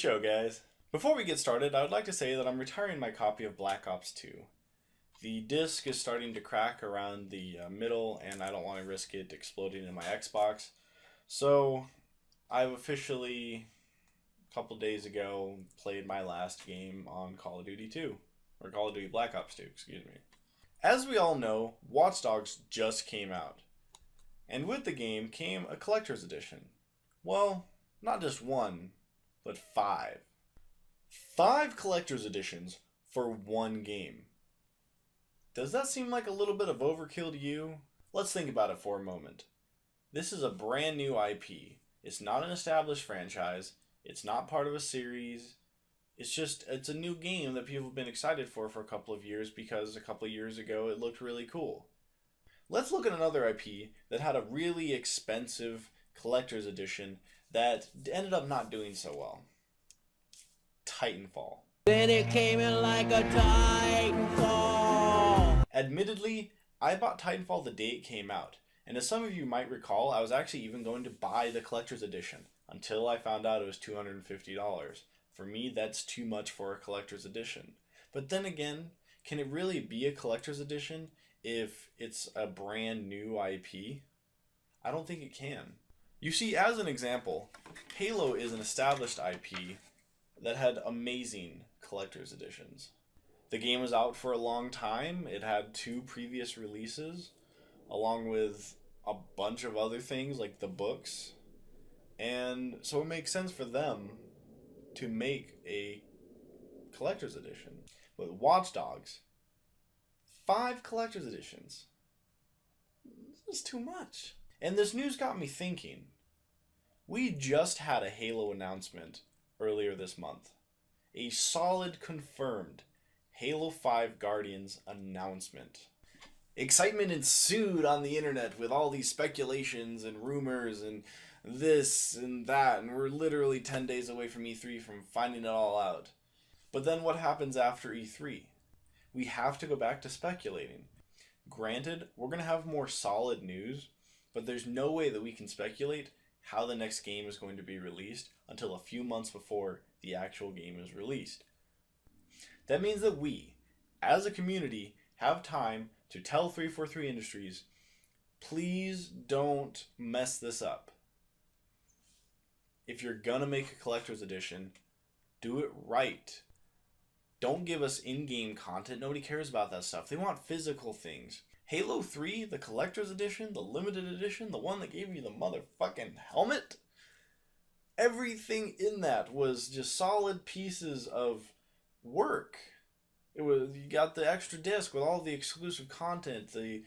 show, guys. Before we get started, I would like to say that I'm retiring my copy of Black Ops 2. The disc is starting to crack around the middle, and I don't want to risk it exploding in my Xbox. So, I've officially, a couple days ago, played my last game on Call of Duty 2. Or Call of Duty Black Ops 2, excuse me. As we all know, Watch Dogs just came out. And with the game came a collector's edition. Well, not just one, but 5. 5 collector's editions for one game. Does that seem like a little bit of overkill to you? Let's think about it for a moment. This is a brand new IP. It's not an established franchise. It's not part of a series. It's a new game that people have been excited for a couple of years because a couple of years ago it looked really cool. Let's look at another IP that had a really expensive collector's edition that ended up not doing so well. Titanfall. Then it came in like a Titanfall. Admittedly, I bought Titanfall the day it came out, and as some of you might recall, I was actually even going to buy the collector's edition until I found out it was $250. For me, that's too much for a collector's edition. But then again, can it really be a collector's edition if it's a brand new IP? I don't think it can. You see, as an example, Halo is an established IP that had amazing collector's editions. The game was out for a long time. It had 2 previous releases, along with a bunch of other things like the books. And so it makes sense for them to make a collector's edition. But Watch Dogs, 5 collector's editions. This is too much. And this news got me thinking. We just had a Halo announcement earlier this month. A solid confirmed Halo 5 Guardians announcement. Excitement ensued on the internet with all these speculations and rumors and this and that, and we're literally 10 days away from E3 from finding it all out. But then what happens after E3? We have to go back to speculating. Granted, we're going to have more solid news, but there's no way that we can speculate how the next game is going to be released until a few months before the actual game is released. That means that we, as a community, have time to tell 343 Industries, please don't mess this up. If you're gonna make a collector's edition, do it right. Don't give us in-game content. Nobody cares about that stuff. They want physical things. Halo 3, the collector's edition, the limited edition, the one that gave you the motherfucking helmet, everything in that was just solid pieces of work. You got the extra disc with all the exclusive content, the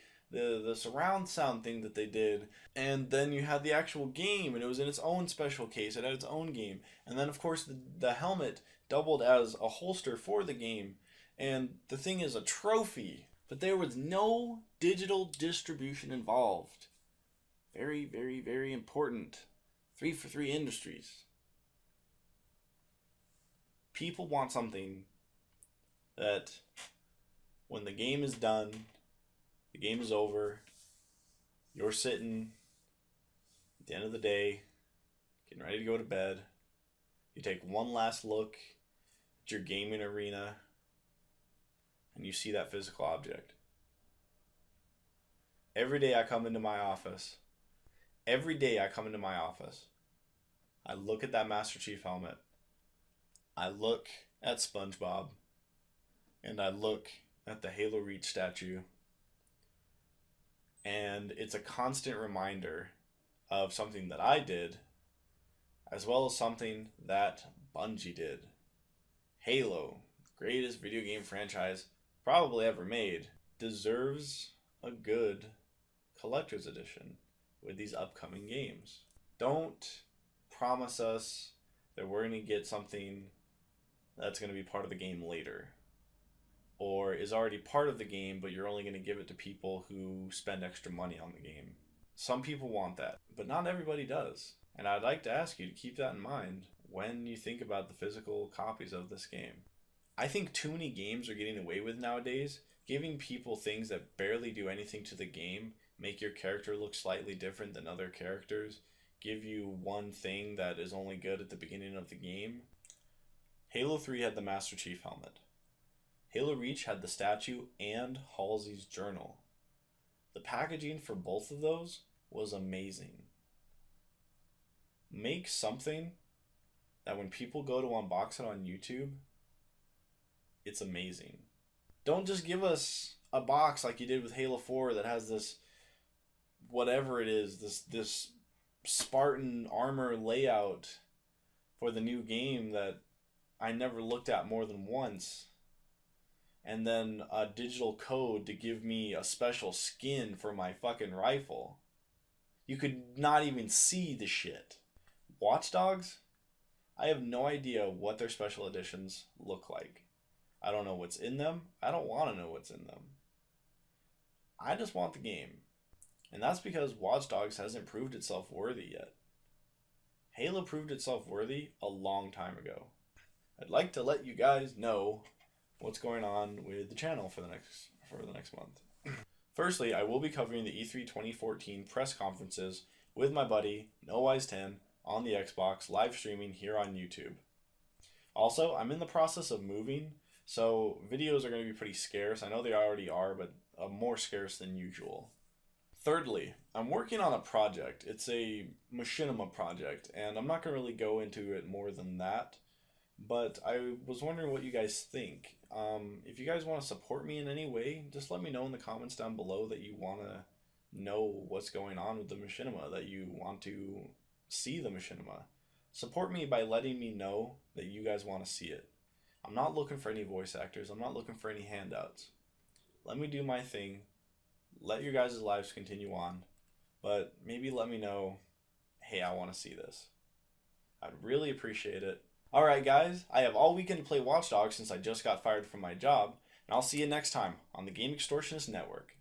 surround sound thing that they did, and then you had the actual game, and it was in its own special case. It had its own game, and then of course the helmet doubled as a holster for the game, and the thing is a trophy. But there was no digital distribution involved. Very, very, very important. 343 Industries. People want something that when the game is done, the game is over, you're sitting at the end of the day, getting ready to go to bed, you take one last look at your gaming arena, and you see that physical object. Every day I come into my office, I look at that Master Chief helmet, I look at SpongeBob, and I look at the Halo Reach statue, and it's a constant reminder of something that I did, as well as something that Bungie did. Halo, greatest video game franchise probably ever made, deserves a good collector's edition with these upcoming games. Don't promise us that we're going to get something that's going to be part of the game later, or is already part of the game but you're only going to give it to people who spend extra money on the game. Some people want that, but not everybody does. And I'd like to ask you to keep that in mind when you think about the physical copies of this game. I think too many games are getting away with nowadays, giving people things that barely do anything to the game, make your character look slightly different than other characters, give you one thing that is only good at the beginning of the game. Halo 3 had the Master Chief helmet. Halo Reach had the statue and Halsey's journal. The packaging for both of those was amazing. Make something that when people go to unbox it on YouTube, it's amazing. Don't just give us a box like you did with Halo 4 that has this whatever it is, this Spartan armor layout for the new game that I never looked at more than once. And then a digital code to give me a special skin for my fucking rifle. You could not even see the shit. Watch Dogs? I have no idea what their special editions look like. I don't know what's in them. I don't want to know what's in them. I just want the game. And that's because Watch Dogs hasn't proved itself worthy yet. Halo proved itself worthy a long time ago. I'd like to let you guys know what's going on with the channel for the next month. Firstly, I will be covering the E3 2014 press conferences with my buddy NoWise10 on the Xbox, live streaming here on YouTube. Also, I'm in the process of moving, so videos are going to be pretty scarce. I know they already are, but more scarce than usual. Thirdly, I'm working on a project. It's a machinima project, and I'm not going to really go into it more than that. But I was wondering what you guys think. If you guys want to support me in any way, just let me know in the comments down below that you want to know what's going on with the machinima, that you want to see the machinima. Support me by letting me know that you guys want to see it. I'm not looking for any voice actors. I'm not looking for any handouts. Let me do my thing. Let your guys' lives continue on. But maybe let me know, hey, I want to see this. I'd really appreciate it. Alright guys, I have all weekend to play Watch Dogs since I just got fired from my job, and I'll see you next time on the Game Extortionist Network.